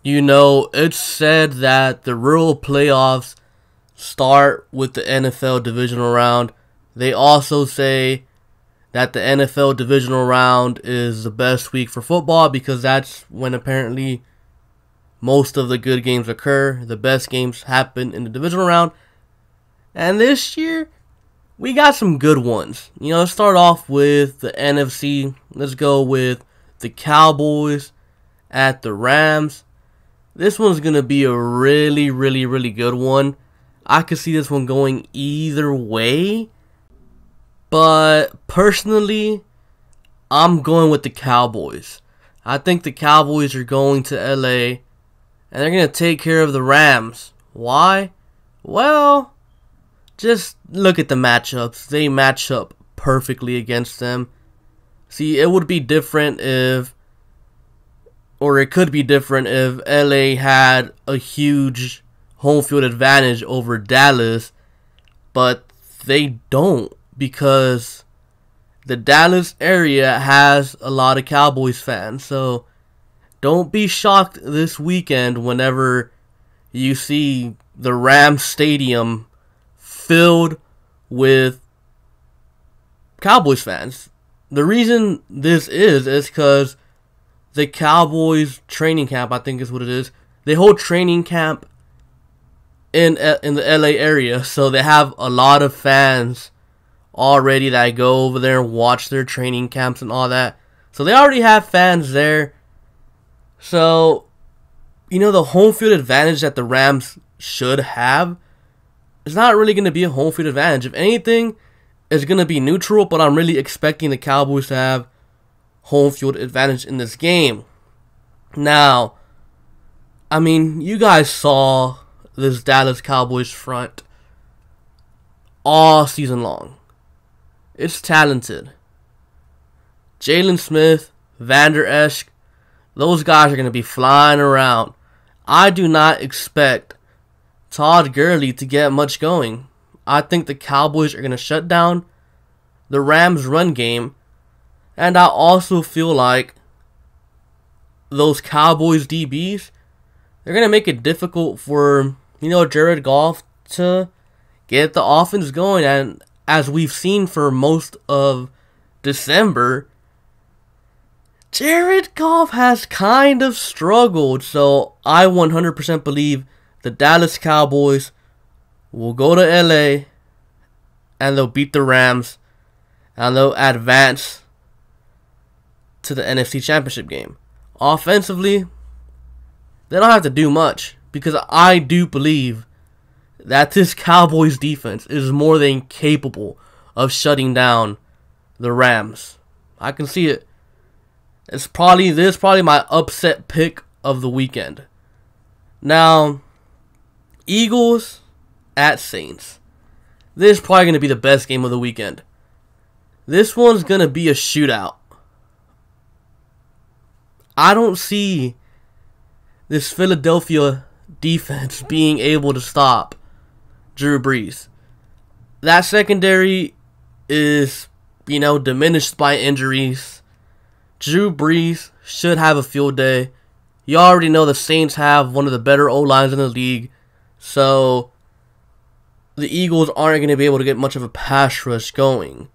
It's said that the real playoffs start with the NFL divisional round. They also say that the NFL divisional round is the best week for football because that's when apparently most of the good games occur. The best games happen in the divisional round. And this year, we got some good ones. Let's start off with the NFC. Let's go with the Cowboys at the Rams. This one's going to be a really, really, really good one. I could see this one going either way. But personally, I'm going with the Cowboys. I think the Cowboys are going to LA and they're going to take care of the Rams. Why? Well, just look at the matchups. They match up perfectly against them. See, it would be different it could be different if LA had a huge home field advantage over Dallas, but they don't because the Dallas area has a lot of Cowboys fans. So don't be shocked this weekend whenever you see the Rams Stadium filled with Cowboys fans. The reason this is because the Cowboys training camp, I think is what it is. They hold training camp in the LA area, so they have a lot of fans already that go over there and watch their training camps and all that. So they already have fans there. So, the home field advantage that the Rams should have is not really going to be a home field advantage. If anything, it's going to be neutral, but I'm really expecting the Cowboys to have home field advantage in this game. Now, you guys saw this Dallas Cowboys front all season long. It's talented. Jalen Smith, Van Der Esch, those guys are going to be flying around. I do not expect Todd Gurley to get much going. I think the Cowboys are going to shut down the Rams' run game. And I also feel like those Cowboys DBs, they're going to make it difficult for, Jared Goff to get the offense going. And as we've seen for most of December, Jared Goff has kind of struggled. So I 100% believe the Dallas Cowboys will go to LA and they'll beat the Rams and they'll advance to the NFC Championship game. Offensively, they don't have to do much because I do believe that this Cowboys defense is more than capable of shutting down the Rams. I can see it. This is probably my upset pick of the weekend. Now, Eagles at Saints. This is probably going to be the best game of the weekend. This one's going to be a shootout. I don't see this Philadelphia defense being able to stop Drew Brees. That secondary is, diminished by injuries. Drew Brees should have a field day. You already know the Saints have one of the better O-lines in the league. So the Eagles aren't going to be able to get much of a pass rush going.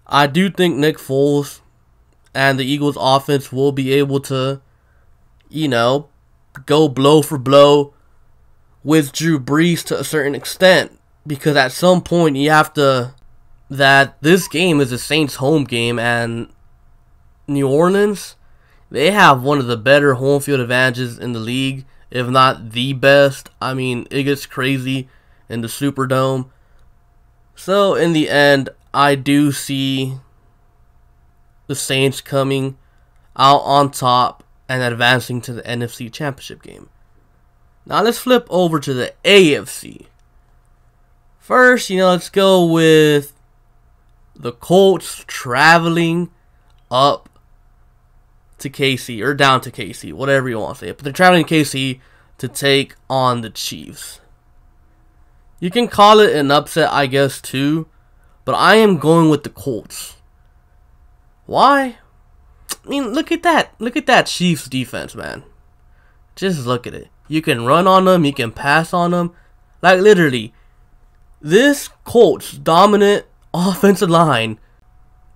I do think Nick Foles and the Eagles offense will be able to, go blow for blow with Drew Brees to a certain extent. Because at some point that this game is the Saints' home game, and New Orleans, they have one of the better home field advantages in the league, if not the best. It gets crazy in the Superdome. So in the end, I do see the Saints coming out on top and advancing to the NFC Championship game. Now let's flip over to the AFC. First, let's go with the Colts traveling up to KC, or down to KC, whatever you want to say. But they're traveling to KC to take on the Chiefs. You can call it an upset, I guess, too. But I am going with the Colts. Why? Look at that. Look at that Chiefs defense, man. Just look at it. You can run on them. You can pass on them. Like, literally, this Colts dominant offensive line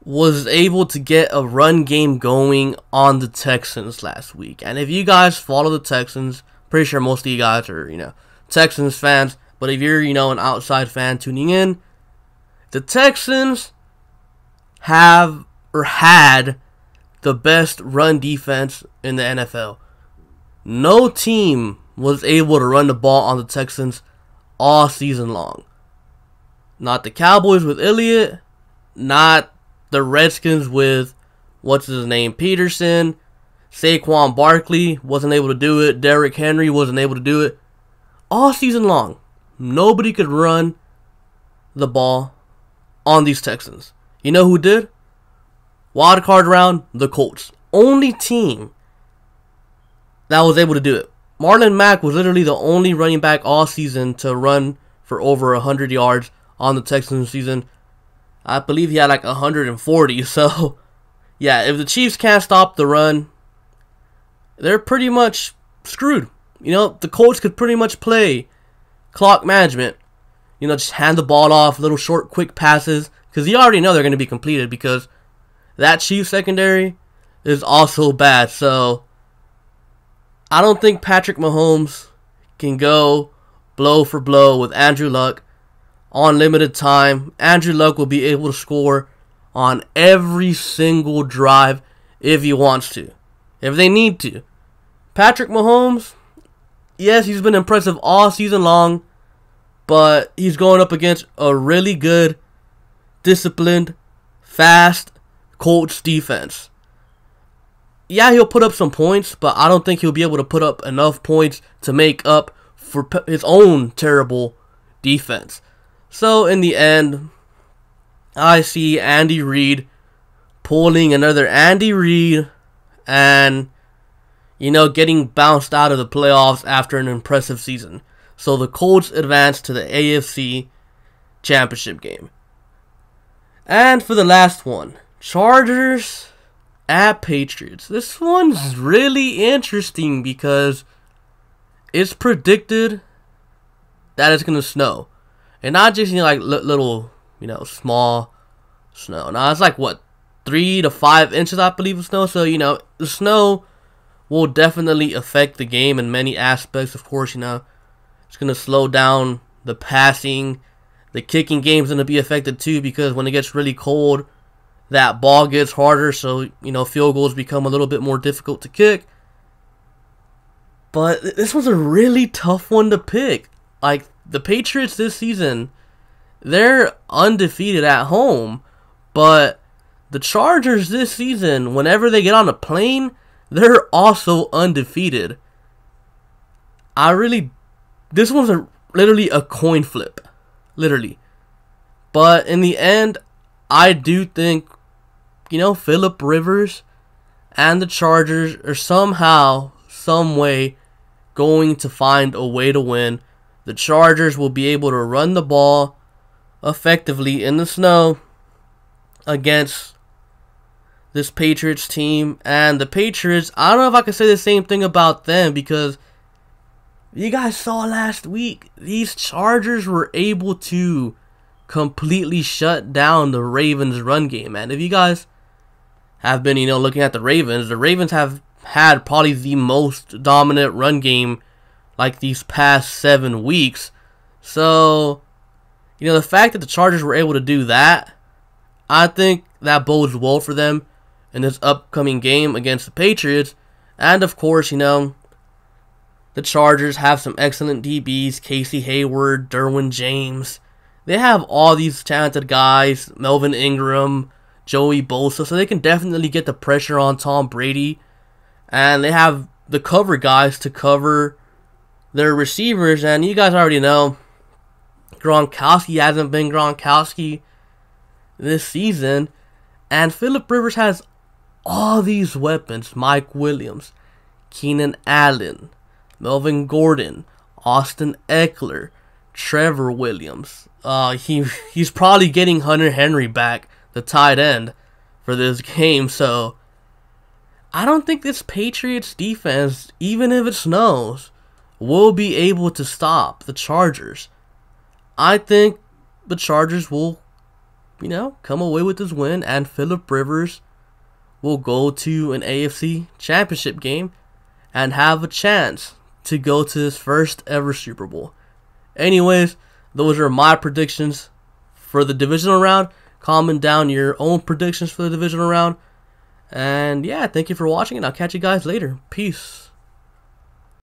was able to get a run game going on the Texans last week. And if you guys follow the Texans, pretty sure most of you guys are, Texans fans. But if you're, an outside fan tuning in, the Texans have or had the best run defense in the NFL. No team was able to run the ball on the Texans all season long. Not the Cowboys with Elliott, not the Redskins with, what's his name, Peterson. Saquon Barkley wasn't able to do it. Derrick Henry wasn't able to do it. All season long, nobody could run the ball on these Texans. You know who did? Wild card round, the Colts. Only team that was able to do it. Marlon Mack was literally the only running back all season to run for over 100 yards on the Texans season. I believe he had like 140. So, yeah, if the Chiefs can't stop the run, they're pretty much screwed. The Colts could pretty much play clock management. Just hand the ball off, little short, quick passes. Because you already know they're going to be completed because that Chiefs secondary is also bad. So, I don't think Patrick Mahomes can go blow for blow with Andrew Luck on limited time. Andrew Luck will be able to score on every single drive if he wants to, if they need to. Patrick Mahomes, yes, he's been impressive all season long, but he's going up against a really good, disciplined, fast Colts defense. Yeah, he'll put up some points, but I don't think he'll be able to put up enough points to make up for his own terrible defense. So, in the end, I see Andy Reid pulling another Andy Reid and, getting bounced out of the playoffs after an impressive season. So, the Colts advance to the AFC Championship game. And for the last one, Chargers at Patriots. This one's really interesting because it's predicted that it's going to snow. And not just, little, small snow. Now, it's 3 to 5 inches, I believe, of snow. So, the snow will definitely affect the game in many aspects. Of course, it's going to slow down the passing. The kicking game's going to be affected, too, because when it gets really cold, that ball gets harder. So, field goals become a little bit more difficult to kick. But this was a really tough one to pick. The Patriots this season, they're undefeated at home, but the Chargers this season, whenever they get on a plane, they're also undefeated. This one's literally a coin flip. Literally. But in the end, I do think, Phillip Rivers and the Chargers are somehow, some way, going to find a way to win. The Chargers will be able to run the ball effectively in the snow against this Patriots team. And the Patriots, I don't know if I can say the same thing about them because you guys saw last week, these Chargers were able to completely shut down the Ravens' run game. And if you guys have been, looking at the Ravens have had probably the most dominant run game these past 7 weeks. So, the fact that the Chargers were able to do that, I think that bodes well for them in this upcoming game against the Patriots. And of course, the Chargers have some excellent DBs, Casey Hayward, Derwin James. They have all these talented guys, Melvin Ingram, Joey Bosa, so they can definitely get the pressure on Tom Brady. And they have the cover guys to cover their receivers, and you guys already know Gronkowski hasn't been Gronkowski this season, and Phillip Rivers has all these weapons: Mike Williams, Keenan Allen, Melvin Gordon, Austin Eckler, Trevor Williams. He's probably getting Hunter Henry back, the tight end, for this game, so I don't think this Patriots defense, even if it snows, will be able to stop the Chargers. I think the Chargers will, come away with this win, and Phillip Rivers will go to an AFC championship game and have a chance to go to his first ever Super Bowl. Anyways, those are my predictions for the divisional round. Comment down your own predictions for the divisional round. And yeah, thank you for watching, and I'll catch you guys later. Peace.